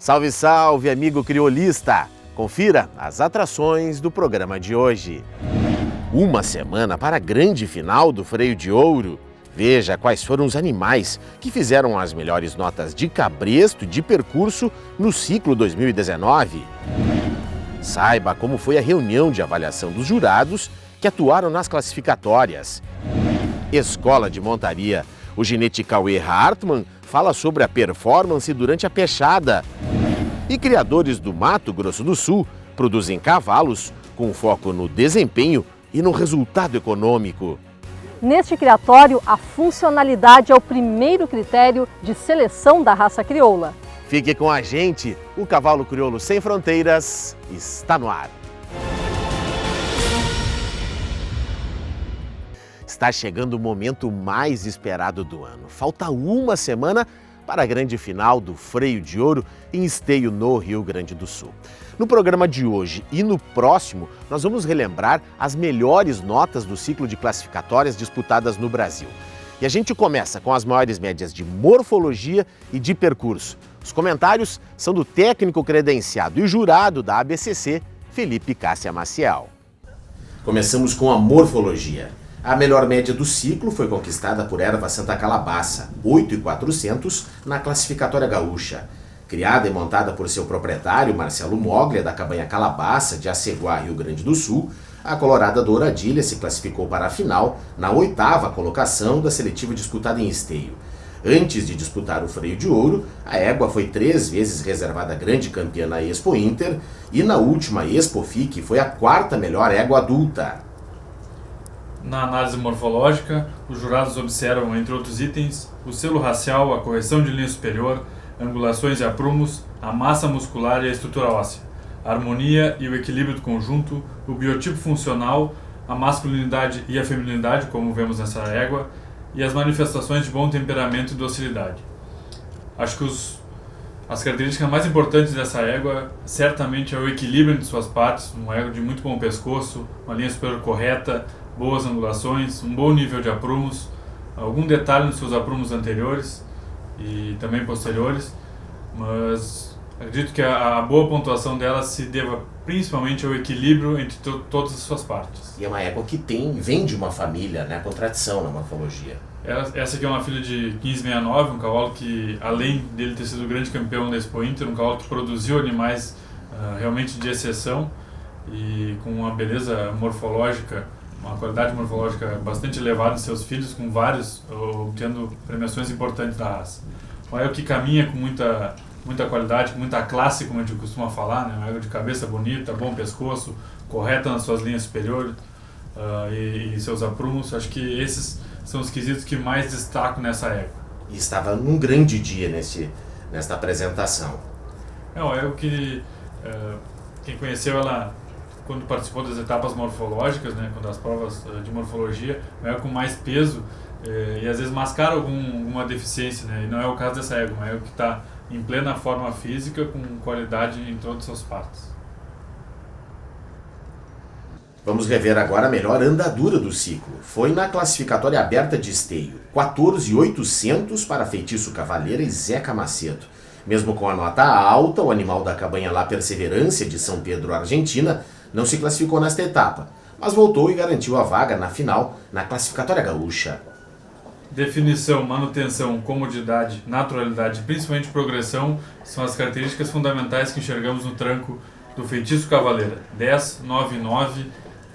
Salve, salve, amigo criolista! Confira as atrações do programa de hoje. Uma semana para a grande final do Freio de Ouro. Veja quais foram os animais que fizeram as melhores notas de cabresto de percurso no ciclo 2019. Saiba como foi a reunião de avaliação dos jurados que atuaram nas classificatórias. Escola de Montaria. O ginete Cauê Hartmann fala sobre a performance durante a pechada. E criadores do Mato Grosso do Sul produzem cavalos com foco no desempenho e no resultado econômico. Neste criatório, a funcionalidade é o primeiro critério de seleção da raça crioula. Fique com a gente, o Cavalo Crioulo Sem Fronteiras está no ar. Está chegando o momento mais esperado do ano. Falta uma semana para a grande final do Freio de Ouro em Esteio, no Rio Grande do Sul. No programa de hoje e no próximo, nós vamos relembrar as melhores notas do ciclo de classificatórias disputadas no Brasil. E a gente começa com as maiores médias de morfologia e de percurso. Os comentários são do técnico credenciado e jurado da ABCC, Felipe Cássia Maciel. Começamos com a morfologia. A melhor média do ciclo foi conquistada por Erva Santa Calabaça, 8.400 na classificatória gaúcha. Criada e montada por seu proprietário, Marcelo Moglia, da cabanha Calabaça, de Aceguá, Rio Grande do Sul, a colorada Douradilha se classificou para a final na 8ª colocação da seletiva disputada em Esteio. Antes de disputar o Freio de Ouro, a égua foi 3 vezes reservada grande campeã na Expo Inter e na última Expo FIC foi a 4ª melhor égua adulta. Na análise morfológica, os jurados observam, entre outros itens, o selo racial, a correção de linha superior, angulações e aprumos, a massa muscular e a estrutura óssea, a harmonia e o equilíbrio do conjunto, o biotipo funcional, a masculinidade e a feminilidade, como vemos nessa égua, e as manifestações de bom temperamento e docilidade. Acho que as características mais importantes dessa égua certamente é o equilíbrio entre suas partes, uma égua de muito bom pescoço, uma linha superior correta, boas angulações, um bom nível de aprumos, algum detalhe nos seus aprumos anteriores e também posteriores, mas acredito que a boa pontuação dela se deva principalmente ao equilíbrio entre todas as suas partes. E é uma égua que vem de uma família, né, com tradição na morfologia. Essa aqui é uma filha de 1569, um cavalo que, além dele ter sido o grande campeão da Expo Inter, um cavalo que produziu animais realmente de exceção e com uma beleza morfológica, uma qualidade morfológica bastante elevada em seus filhos, com vários obtendo premiações importantes da raça. Uma égua que caminha com muita qualidade, com muita classe, como a gente costuma falar, né? Uma égua de cabeça bonita, bom pescoço, correta nas suas linhas superiores e seus aprumos. Acho que esses são os quesitos que mais destaco nessa égua. E estava num grande dia nesta apresentação. É uma égua que quem conheceu ela quando participou das etapas morfológicas, né, quando as provas de morfologia, uma égua com mais peso e às vezes mascara alguma deficiência, né, e não é o caso dessa égua, uma égua que está em plena forma física, com qualidade em todas as suas partes. Vamos rever agora a melhor andadura do ciclo. Foi na classificatória aberta de Esteio, 14.800 para Feitiço Cavaleira e Zeca Macedo. Mesmo com a nota alta, o animal da cabanha La Perseverância de São Pedro, Argentina, não se classificou nesta etapa, mas voltou e garantiu a vaga na final na classificatória gaúcha. Definição, manutenção, comodidade, naturalidade e principalmente progressão são as características fundamentais que enxergamos no tranco do Feitiço Cavaleira. 10, 9, 9,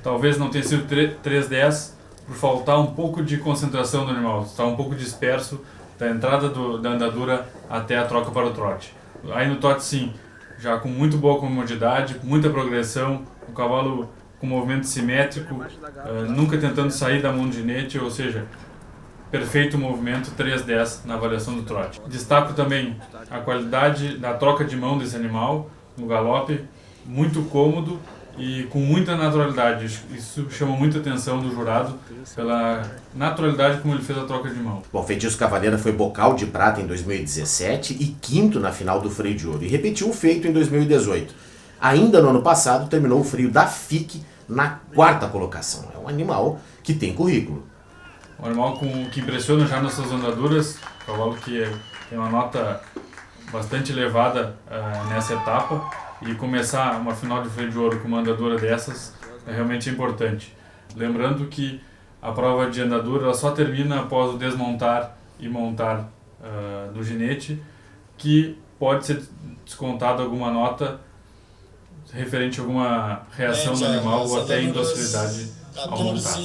talvez não tenha sido 3-10 por faltar um pouco de concentração do animal, está um pouco disperso da entrada da andadura até a troca para o trote. Aí no trote sim, já com muito boa comodidade, muita progressão, um cavalo com movimento simétrico, nunca tentando sair da mão de ginete, ou seja, perfeito movimento, 3-10 na avaliação do trote. Destaco também a qualidade da troca de mão desse animal no galope, muito cômodo e com muita naturalidade. Isso chama muita atenção do jurado pela naturalidade como ele fez a troca de mão. Bom, Feitiço Cavaleira foi bocal de prata em 2017 e quinto na final do Freio de Ouro e repetiu o feito em 2018. Ainda no ano passado terminou o freio da FIC na 4ª colocação. É um animal que tem currículo. Um animal que impressiona já nas suas andaduras, um cavalo que tem uma nota bastante elevada nessa etapa, e começar uma final de freio de ouro com uma andadura dessas realmente é importante. Lembrando que a prova de andadura ela só termina após o desmontar e montar do ginete, que pode ser descontado alguma nota referente a alguma reação do animal ou até indocilidade ao montar.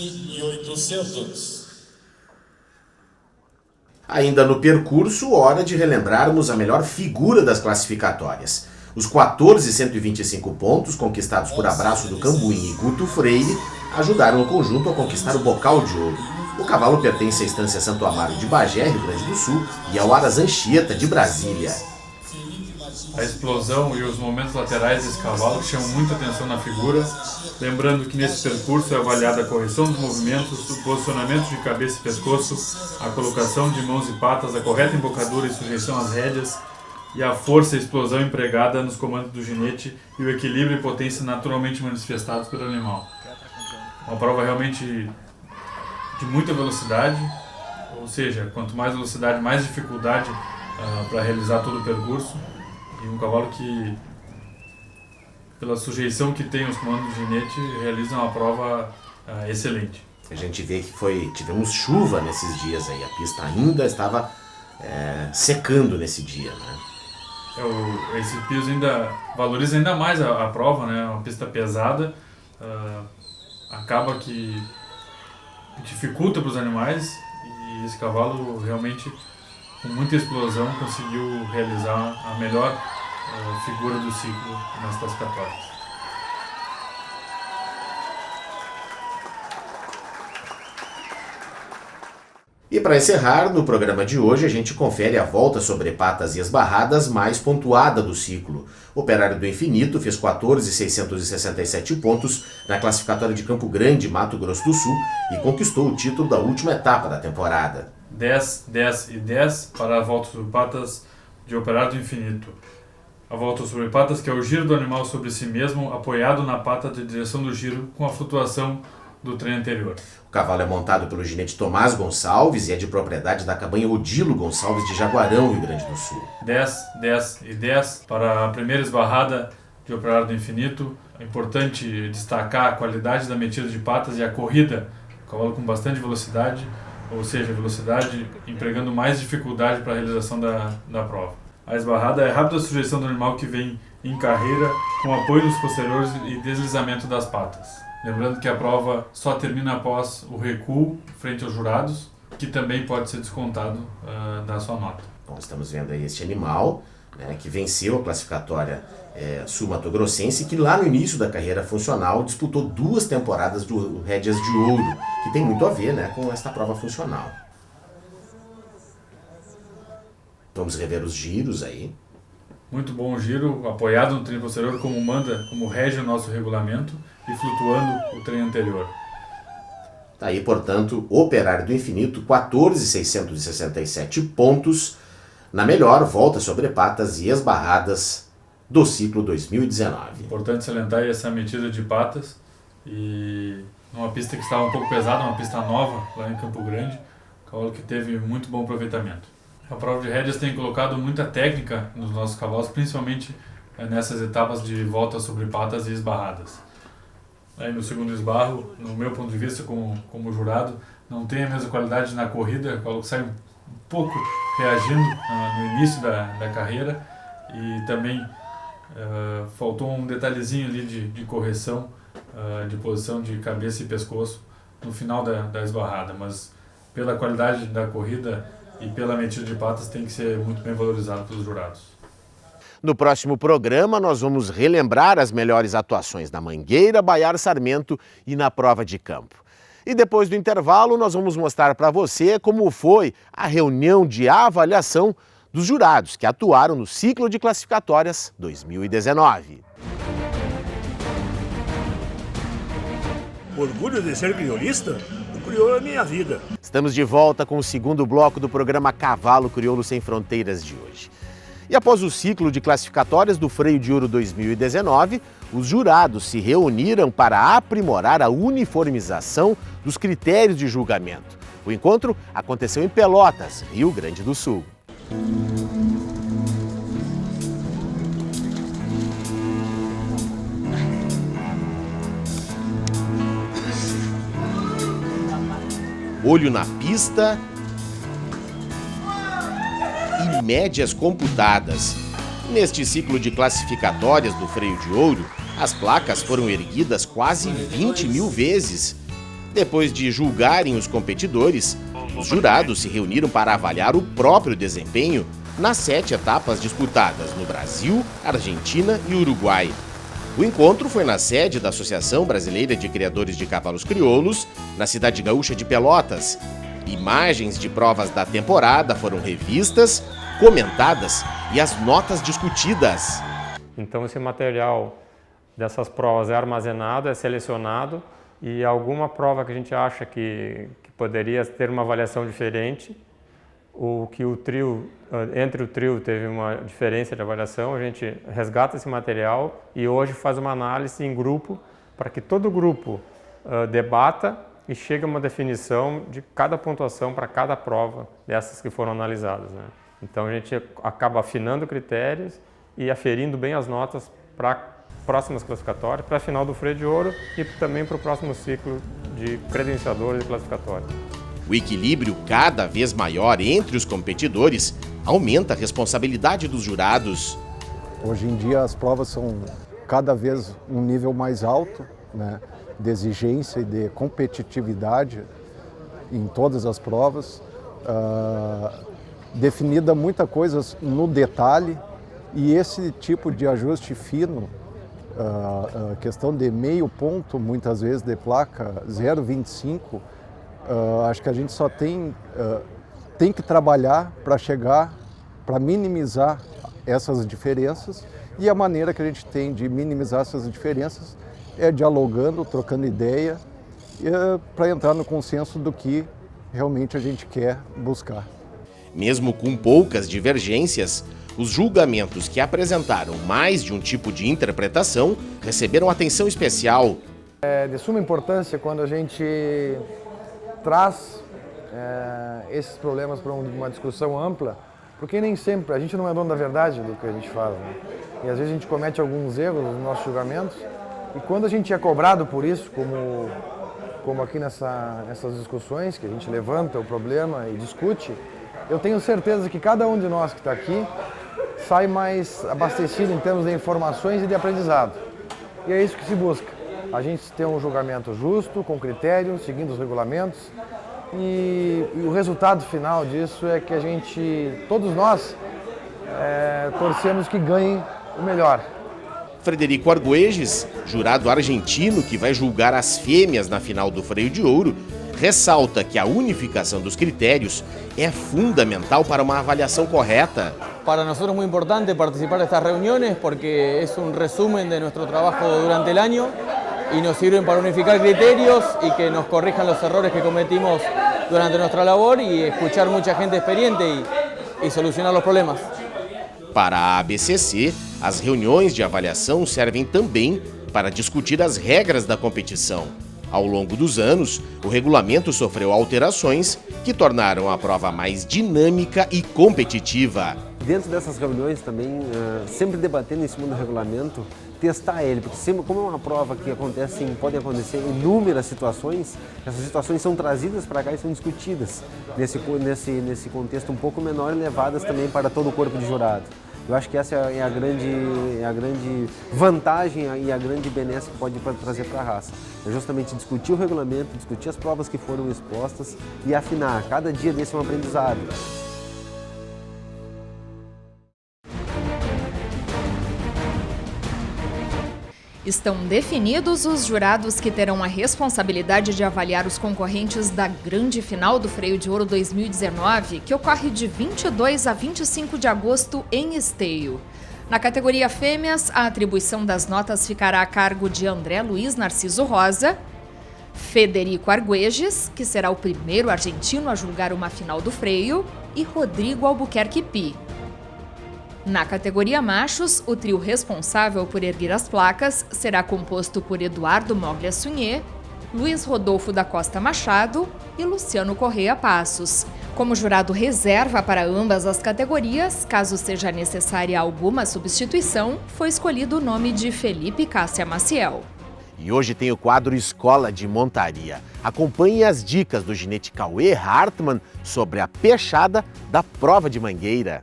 Ainda no percurso, hora de relembrarmos a melhor figura das classificatórias. Os 14.125 pontos conquistados por Abraço do Cambuim e Guto Freire ajudaram o conjunto a conquistar o Bocal de Ouro. O cavalo pertence à Estância Santo Amaro de Bagé, Rio Grande do Sul, e ao Aras Anchieta de Brasília. A explosão e os momentos laterais desse cavalo chamam muita atenção na figura, lembrando que nesse percurso é avaliada a correção dos movimentos, o posicionamento de cabeça e pescoço, a colocação de mãos e patas, a correta embocadura e sujeição às rédeas, e a força e explosão empregada nos comandos do ginete e o equilíbrio e potência naturalmente manifestados pelo animal. Uma prova realmente de muita velocidade, ou seja, quanto mais velocidade, mais dificuldade para realizar todo o percurso. E um cavalo que, pela sujeição que tem os comandos do ginete, realiza uma prova excelente. A gente vê que tivemos chuva nesses dias aí, a pista ainda estava secando nesse dia, né? Esse piso ainda valoriza ainda mais a prova, né? Uma pista pesada, acaba que dificulta para os animais, e esse cavalo realmente, com muita explosão, conseguiu realizar a melhor figura do ciclo nas classificatórias. E para encerrar, no programa de hoje, a gente confere a volta sobre patas e esbarradas mais pontuada do ciclo. O Operário do Infinito fez 14.667 pontos na classificatória de Campo Grande, Mato Grosso do Sul, e conquistou o título da última etapa da temporada. 10, 10 e 10 para a volta sobre patas de Operário do Infinito. A volta sobre patas, que é o giro do animal sobre si mesmo, apoiado na pata de direção do giro com a flutuação do trem anterior. O cavalo é montado pelo ginete Tomás Gonçalves e é de propriedade da cabanha Odilo Gonçalves de Jaguarão, Rio Grande do Sul. 10, 10 e 10 para a primeira esbarrada de Operário do Infinito. É importante destacar a qualidade da metida de patas e a corrida. O cavalo com bastante velocidade, ou seja, velocidade empregando mais dificuldade para a realização da prova. A esbarrada é a rápida sujeição do animal que vem em carreira, com apoio nos posteriores e deslizamento das patas. Lembrando que a prova só termina após o recuo frente aos jurados, que também pode ser descontado da sua nota. Bom, estamos vendo aí este animal, né, que venceu a classificatória sul-mato-grossense, que lá no início da carreira funcional disputou 2 temporadas do Rédeas de Ouro, que tem muito a ver, né, com esta prova funcional. Vamos rever os giros aí. Muito bom giro, apoiado no trem posterior como manda, como rege o nosso regulamento, e flutuando o trem anterior. Tá aí, portanto, Operário do Infinito, 14.667 pontos na melhor volta sobre patas e esbarradas do ciclo 2019. Importante salientar essa metida de patas, e numa pista que estava um pouco pesada, uma pista nova lá em Campo Grande, cavalo que teve muito bom aproveitamento. A prova de rédeas tem colocado muita técnica nos nossos cavalos, principalmente nessas etapas de volta sobre patas e esbarradas. Aí no segundo esbarro, no meu ponto de vista como jurado, não tem a mesma qualidade na corrida, o cavalo sai um pouco reagindo no início da carreira, e também faltou um detalhezinho ali de correção, de posição de cabeça e pescoço no final da esbarrada, mas pela qualidade da corrida e pela metida de patas tem que ser muito bem valorizado pelos jurados. No próximo programa, nós vamos relembrar as melhores atuações na Mangueira, Baiar Sarmento e na prova de campo. E depois do intervalo, nós vamos mostrar para você como foi a reunião de avaliação dos jurados que atuaram no ciclo de classificatórias 2019. Orgulho de ser criolista? O crioulo é minha vida. Estamos de volta com o segundo bloco do programa Cavalo Crioulo Sem Fronteiras de hoje. E após o ciclo de classificatórias do Freio de Ouro 2019, os jurados se reuniram para aprimorar a uniformização dos critérios de julgamento. O encontro aconteceu em Pelotas, Rio Grande do Sul. olho na pista e médias computadas. Neste ciclo de classificatórias do Freio de Ouro, as placas foram erguidas quase 20 mil vezes. Depois de julgarem os competidores, os jurados se reuniram para avaliar o próprio desempenho nas 7 etapas disputadas no Brasil, Argentina e Uruguai. O encontro foi na sede da Associação Brasileira de Criadores de Cavalos Crioulos, na cidade gaúcha de Pelotas. Imagens de provas da temporada foram revistas, comentadas e as notas discutidas. Então esse material dessas provas é armazenado, é selecionado, e alguma prova que a gente acha que poderia ter uma avaliação diferente, ou que entre o trio teve uma diferença de avaliação, a gente resgata esse material e hoje faz uma análise em grupo para que todo o grupo debata e chegue a uma definição de cada pontuação para cada prova dessas que foram analisadas, né? Então a gente acaba afinando critérios e aferindo bem as notas para próximas classificatórias, para a final do Freio de Ouro e também para o próximo ciclo de credenciadores e classificatórios. O equilíbrio cada vez maior entre os competidores aumenta a responsabilidade dos jurados. Hoje em dia as provas são cada vez um nível mais alto, né, de exigência e de competitividade em todas as provas. Definida muita coisa no detalhe, e esse tipo de ajuste fino, questão de meio ponto, muitas vezes de placa 0,25, acho que a gente só tem que trabalhar para chegar, para minimizar essas diferenças, e a maneira que a gente tem de minimizar essas diferenças é dialogando, trocando ideia, para entrar no consenso do que realmente a gente quer buscar. Mesmo com poucas divergências, os julgamentos que apresentaram mais de um tipo de interpretação receberam atenção especial. É de suma importância quando a gente traz esses problemas para uma discussão ampla, porque nem sempre, a gente não é dono da verdade do que a gente fala, né? E às vezes a gente comete alguns erros nos nossos julgamentos, e quando a gente é cobrado por isso, como aqui nessas discussões, que a gente levanta o problema e discute, eu tenho certeza que cada um de nós que está aqui sai mais abastecido em termos de informações e de aprendizado. E é isso que se busca. A gente tem um julgamento justo, com critérios, seguindo os regulamentos, e o resultado final disso é que todos nós, torcemos que ganhem o melhor. Frederico Argüelles, jurado argentino que vai julgar as fêmeas na final do Freio de Ouro, ressalta que a unificação dos critérios é fundamental para uma avaliação correta. Para nosotros es muy importante participar de estas reuniones porque es un resumen de nuestro trabajo durante el año y nos sirven para unificar criterios y que nos corrijan los errores que cometimos durante nuestra labor y escuchar mucha gente experiente y solucionar los problemas. Para a ABCC, as reuniões de avaliação servem também para discutir as regras da competição. Ao longo dos anos, o regulamento sofreu alterações que tornaram a prova mais dinâmica e competitiva. Dentro dessas reuniões também, sempre debatendo em cima do regulamento, testar ele, porque sempre, como é uma prova que podem acontecer inúmeras situações, essas situações são trazidas para cá e são discutidas nesse contexto um pouco menor e levadas também para todo o corpo de jurado. Eu acho que essa é a grande vantagem e a grande benesse que pode trazer para a raça. É justamente discutir o regulamento, discutir as provas que foram expostas e afinar. Cada dia desse é um aprendizado. Estão definidos os jurados que terão a responsabilidade de avaliar os concorrentes da grande final do Freio de Ouro 2019, que ocorre de 22 a 25 de agosto em Esteio. Na categoria fêmeas, a atribuição das notas ficará a cargo de André Luiz Narciso Rosa, Frederico Argüelles, que será o primeiro argentino a julgar uma final do freio, e Rodrigo Albuquerque Pi. Na categoria machos, o trio responsável por erguer as placas será composto por Eduardo Moglia Sunier, Luiz Rodolfo da Costa Machado e Luciano Correia Passos. Como jurado reserva para ambas as categorias, caso seja necessária alguma substituição, foi escolhido o nome de Felipe Cássia Maciel. E hoje tem o quadro Escola de Montaria. Acompanhe as dicas do ginete Cauê Hartmann sobre a pechada da prova de Mangueira.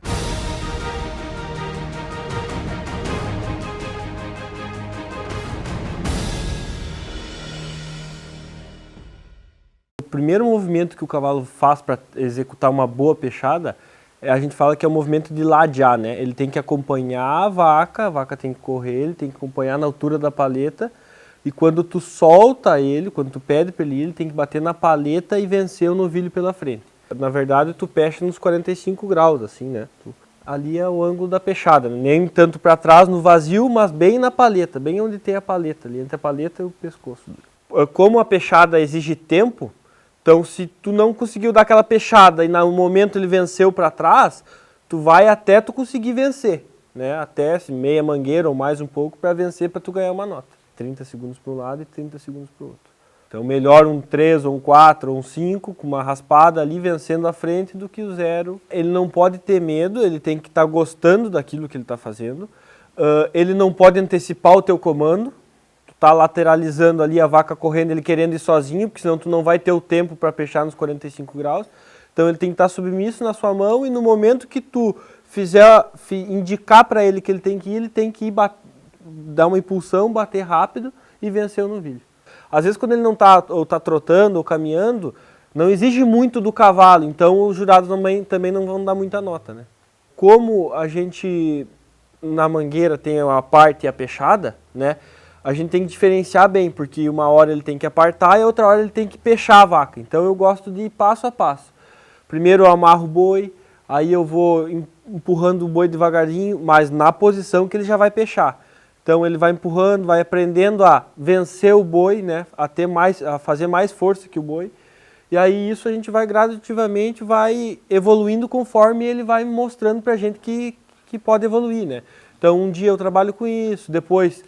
O primeiro movimento que o cavalo faz para executar uma boa pechada, a gente fala que é o movimento de ladear, né? Ele tem que acompanhar a vaca tem que correr, ele tem que acompanhar na altura da paleta. E quando tu solta ele, quando tu pede para ele tem que bater na paleta e vencer o novilho pela frente. Na verdade, tu pecha nos 45 graus, assim, né? Ali é o ângulo da pechada, né? Nem tanto para trás no vazio, mas bem na paleta, bem onde tem a paleta, ali entre a paleta e o pescoço. Como a pechada exige tempo, então se tu não conseguiu dar aquela pechada e no momento ele venceu para trás, tu vai até tu conseguir vencer, né? Até meia mangueira ou mais um pouco para vencer, para tu ganhar uma nota. 30 segundos para um lado e 30 segundos para o outro. Então melhor um 3 ou um 4 ou um 5 com uma raspada ali vencendo a frente do que o 0. Ele não pode ter medo, ele tem que estar gostando daquilo que ele está fazendo. Ele não pode antecipar o teu comando. Tu está lateralizando ali a vaca correndo, ele querendo ir sozinho, porque senão tu não vai ter o tempo para pechar nos 45 graus. Então ele tem que estar submisso na sua mão e no momento que tu indicar para ele que ele tem que ir dar uma impulsão, bater rápido e vencer o novilho. Às vezes quando ele não está ou tá trotando ou caminhando, não exige muito do cavalo, então os jurados também não vão dar muita nota, né? Como a gente na mangueira tem a parte e a pechada, né? A gente tem que diferenciar bem, porque uma hora ele tem que apartar e outra hora ele tem que pechar a vaca. Então eu gosto de ir passo a passo. Primeiro eu amarro o boi, aí eu vou empurrando o boi devagarinho, mas na posição que ele já vai pechar. Então ele vai empurrando, vai aprendendo a vencer o boi, né? A fazer mais força que o boi. E aí isso a gente vai gradativamente, vai evoluindo conforme ele vai mostrando pra gente que pode evoluir, né? Então um dia eu trabalho com isso, depois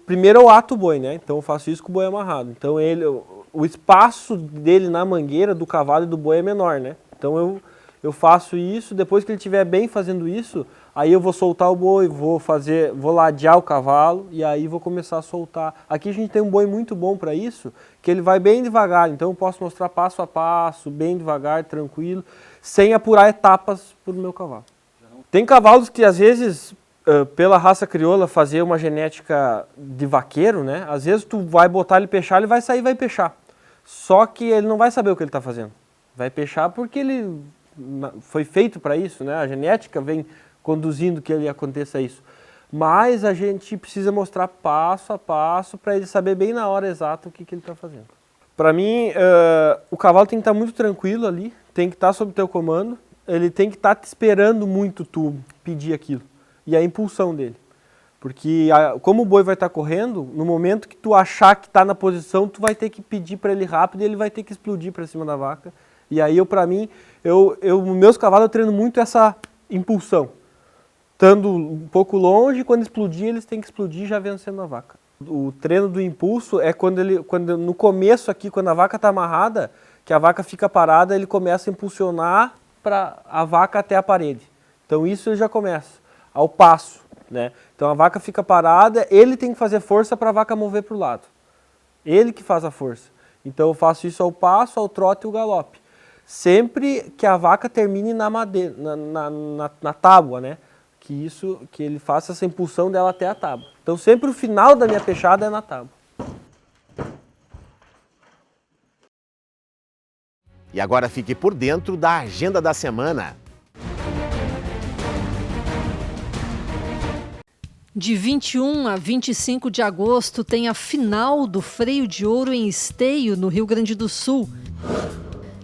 primeiro eu ato o boi, né? Então eu faço isso com o boi amarrado. Então o espaço dele na mangueira do cavalo e do boi é menor, né? Então eu faço isso, depois que ele estiver bem fazendo isso, aí eu vou soltar o boi, vou ladear o cavalo e aí vou começar a soltar. Aqui a gente tem um boi muito bom para isso, que ele vai bem devagar, então eu posso mostrar passo a passo, bem devagar, tranquilo, sem apurar etapas para o meu cavalo. Tem cavalos que às vezes, pela raça crioula, fazer uma genética de vaqueiro, né? Às vezes tu vai botar ele pechar, ele vai sair e vai pechar. Só que ele não vai saber o que ele está fazendo. Vai pechar porque ele foi feito para isso, né? A genética vem conduzindo que ele aconteça isso. Mas a gente precisa mostrar passo a passo para ele saber bem na hora exata o que ele está fazendo. Para mim, o cavalo tem que estar muito tranquilo ali, tem que estar sob teu comando, ele tem que estar te esperando muito tu pedir aquilo. E a impulsão dele. Porque como o boi vai estar correndo, no momento que tu achar que está na posição, tu vai ter que pedir para ele rápido e ele vai ter que explodir para cima da vaca. E aí meus cavalos eu treino muito essa impulsão. Estando um pouco longe, quando explodir, eles têm que explodir já vencendo a vaca. O treino do impulso é quando no começo aqui, quando a vaca está amarrada, que a vaca fica parada, ele começa a impulsionar para a vaca até a parede. Então isso ele já começa, ao passo, né? Então a vaca fica parada, ele tem que fazer força para a vaca mover para o lado. Ele que faz a força. Então eu faço isso ao passo, ao trote e ao galope. Sempre que a vaca termine na madeira, na tábua, né? Que ele faça essa impulsão dela até a tábua. Então sempre o final da minha pechada é na tábua. E agora fique por dentro da agenda da semana. De 21 a 25 de agosto tem a final do Freio de Ouro em Esteio, no Rio Grande do Sul.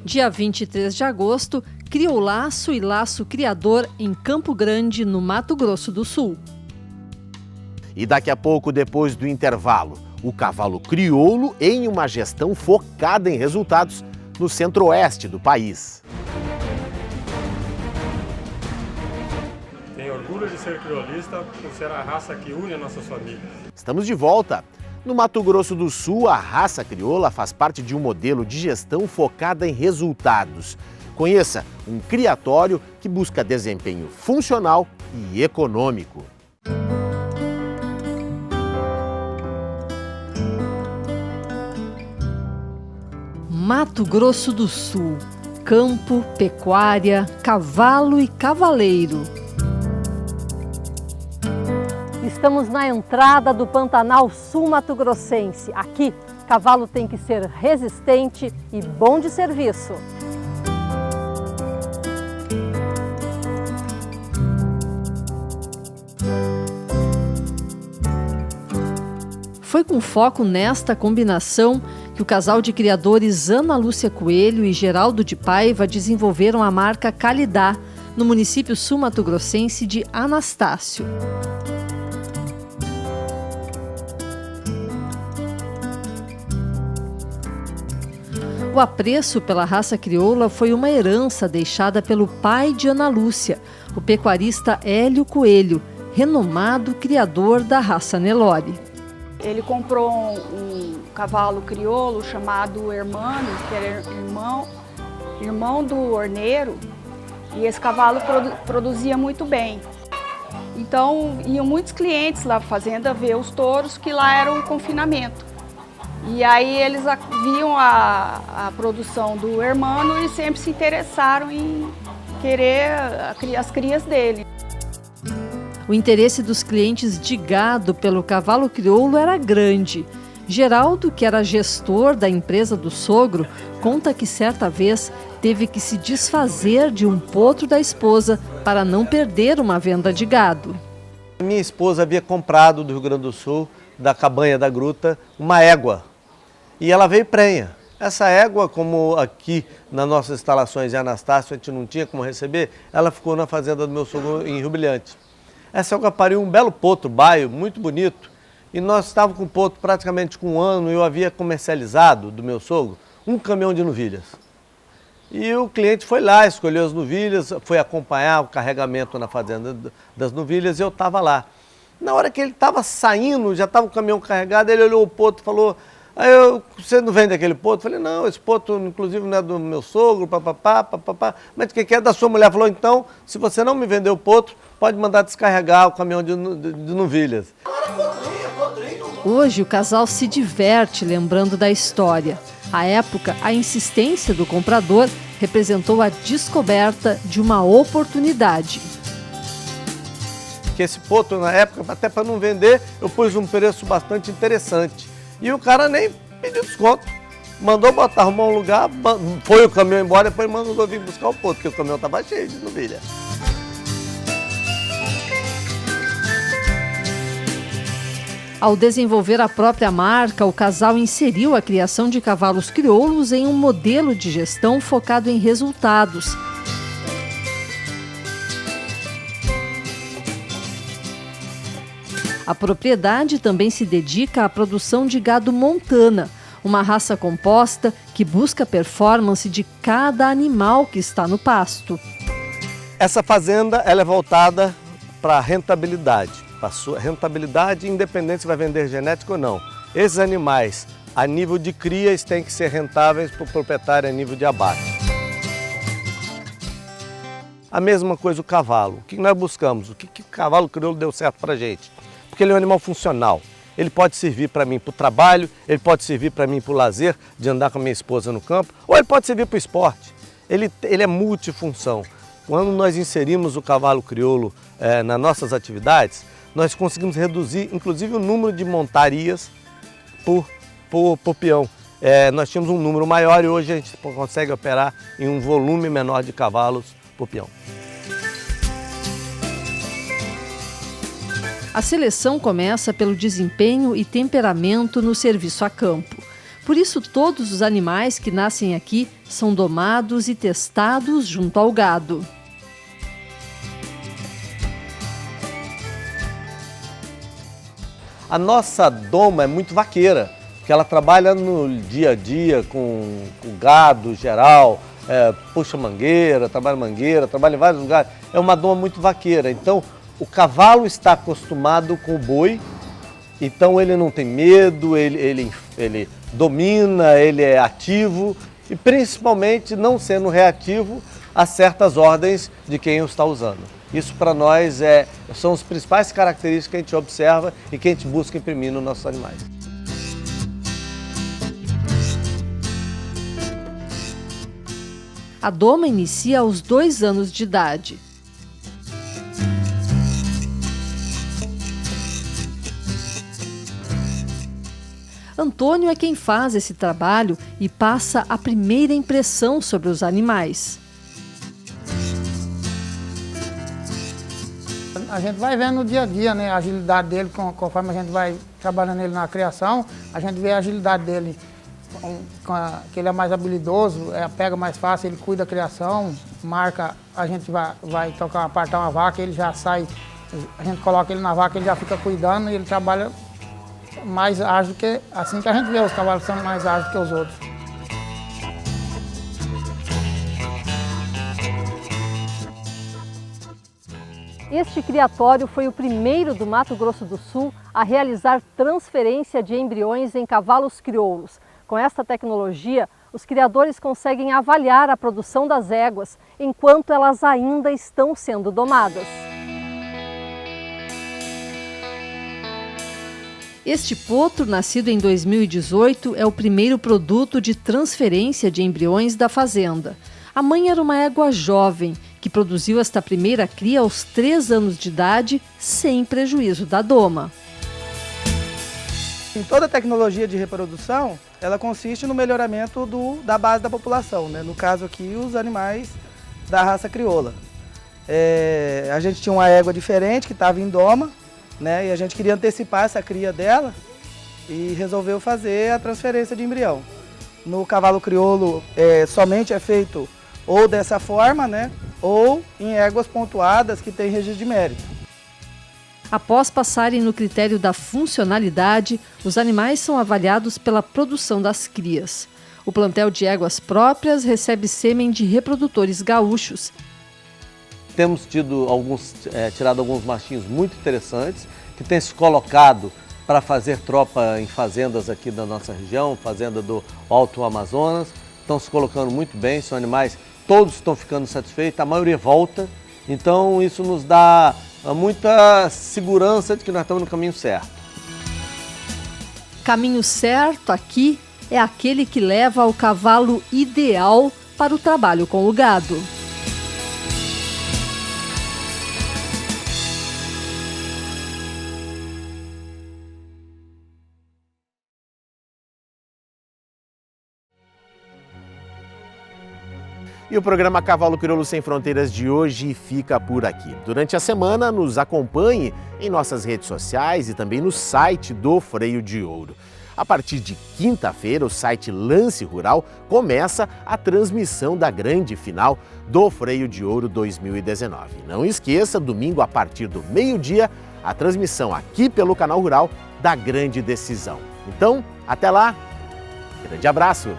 Dia 23 de agosto, Criolaço e Laço Criador em Campo Grande, no Mato Grosso do Sul. E daqui a pouco, depois do intervalo, o cavalo crioulo em uma gestão focada em resultados no centro-oeste do país. Tenho orgulho de ser criolista por ser a raça que une as nossas famílias. Estamos de volta. No Mato Grosso do Sul, a raça crioula faz parte de um modelo de gestão focada em resultados. Conheça um criatório que busca desempenho funcional e econômico. Mato Grosso do Sul. Campo, pecuária, cavalo e cavaleiro. Estamos na entrada do Pantanal Sul-Mato-Grossense. Aqui, cavalo tem que ser resistente e bom de serviço. Foi com foco nesta combinação que o casal de criadores Ana Lúcia Coelho e Geraldo de Paiva desenvolveram a marca Calidá, no município sul-mato-grossense de Anastácio. O apreço pela raça crioula foi uma herança deixada pelo pai de Ana Lúcia, o pecuarista Hélio Coelho, renomado criador da raça Nelore. Ele comprou um cavalo crioulo chamado Hermano, que era irmão do Orneiro, e esse cavalo produzia muito bem. Então, iam muitos clientes lá para a fazenda ver os touros, que lá era o confinamento. E aí eles viam a produção do Hermano e sempre se interessaram em querer as crias dele. O interesse dos clientes de gado pelo cavalo crioulo era grande. Geraldo, que era gestor da empresa do sogro, conta que certa vez teve que se desfazer de um potro da esposa para não perder uma venda de gado. Minha esposa havia comprado do Rio Grande do Sul, da Cabanha da Gruta, uma égua. E ela veio prenha. Essa égua, como aqui nas nossas instalações em Anastácio a gente não tinha como receber, ela ficou na fazenda do meu sogro em Rio Brilhante. Essa égua pariu um belo potro, baio, muito bonito. E nós estávamos com o potro praticamente com 1 ano e eu havia comercializado do meu sogro um caminhão de novilhas. E o cliente foi lá, escolheu as novilhas, foi acompanhar o carregamento na fazenda das novilhas e eu estava lá. Na hora que ele estava saindo, já estava o caminhão carregado, ele olhou o potro e falou: você não vende aquele potro? Eu falei: não, esse potro inclusive não é do meu sogro, papapá. Mas o que é da sua mulher? Falou: então, se você não me vender o potro, pode mandar descarregar o caminhão de novilhas. Hoje o casal se diverte lembrando da história. À época, a insistência do comprador representou a descoberta de uma oportunidade. Que esse potro, na época, até para não vender, eu pus um preço bastante interessante. E o cara nem pediu desconto. Mandou botar, arrumar um lugar, foi o caminhão embora, depois mandou vir buscar o potro, porque o caminhão estava cheio de novilha. Ao desenvolver a própria marca, o casal inseriu a criação de cavalos crioulos em um modelo de gestão focado em resultados. A propriedade também se dedica à produção de gado montana, uma raça composta que busca a performance de cada animal que está no pasto. Essa fazenda ela é voltada para a rentabilidade. A sua rentabilidade, independente se vai vender genética ou não. Esses animais, a nível de crias, têm que ser rentáveis para o proprietário a nível de abate. A mesma coisa o cavalo. O que nós buscamos? O que o cavalo crioulo deu certo para a gente? Porque ele é um animal funcional. Ele pode servir para mim para o trabalho, ele pode servir para mim para o lazer, de andar com a minha esposa no campo, ou ele pode servir para o esporte. Ele é multifunção. Quando nós inserimos o cavalo crioulo nas nossas atividades, nós conseguimos reduzir, inclusive, o número de montarias por peão. Nós tínhamos um número maior e hoje a gente consegue operar em um volume menor de cavalos por peão. A seleção começa pelo desempenho e temperamento no serviço a campo. Por isso, todos os animais que nascem aqui são domados e testados junto ao gado. A nossa doma é muito vaqueira, porque ela trabalha no dia a dia com o gado geral, puxa mangueira, trabalha em vários lugares. É uma doma muito vaqueira, então o cavalo está acostumado com o boi, então ele não tem medo, ele domina, ele é ativo e principalmente não sendo reativo a certas ordens de quem o está usando. Isso para nós são as principais características que a gente observa e que a gente busca imprimir nos nossos animais. A doma inicia aos 2 anos de idade. Antônio é quem faz esse trabalho e passa a primeira impressão sobre os animais. A gente vai vendo no dia a dia, né, a agilidade dele, conforme a gente vai trabalhando ele na criação, a gente vê a agilidade dele, que ele é mais habilidoso, pega mais fácil, ele cuida da criação, marca, a gente vai apartar uma vaca, ele já sai, a gente coloca ele na vaca, ele já fica cuidando e ele trabalha mais ágil que, assim que a gente vê, os cavalos são mais ágeis que os outros. Este criatório foi o primeiro do Mato Grosso do Sul a realizar transferência de embriões em cavalos crioulos. Com esta tecnologia, os criadores conseguem avaliar a produção das éguas enquanto elas ainda estão sendo domadas. Este potro, nascido em 2018, é o primeiro produto de transferência de embriões da fazenda. A mãe era uma égua jovem, que produziu esta primeira cria aos 3 anos de idade, sem prejuízo da doma. Em toda a tecnologia de reprodução, ela consiste no melhoramento da base da população, né? No caso aqui, os animais da raça crioula. A gente tinha uma égua diferente que estava em doma, né? E a gente queria antecipar essa cria dela e resolveu fazer a transferência de embrião. No cavalo crioulo, somente é feito ou dessa forma, né? Ou em éguas pontuadas que têm registro de mérito. Após passarem no critério da funcionalidade, os animais são avaliados pela produção das crias. O plantel de éguas próprias recebe sêmen de reprodutores gaúchos. Temos tirado alguns machinhos muito interessantes, que têm se colocado para fazer tropa em fazendas aqui da nossa região, fazenda do Alto Amazonas. Estão se colocando muito bem, são animais, todos estão ficando satisfeitos, a maioria volta. Então isso nos dá muita segurança de que nós estamos no caminho certo. Caminho certo aqui é aquele que leva ao cavalo ideal para o trabalho com o gado. E o programa Cavalo Crioulo Sem Fronteiras de hoje fica por aqui. Durante a semana, nos acompanhe em nossas redes sociais e também no site do Freio de Ouro. A partir de quinta-feira, o site Lance Rural começa a transmissão da grande final do Freio de Ouro 2019. Não esqueça, domingo a partir do meio-dia, a transmissão aqui pelo Canal Rural da grande decisão. Então, até lá, grande abraço!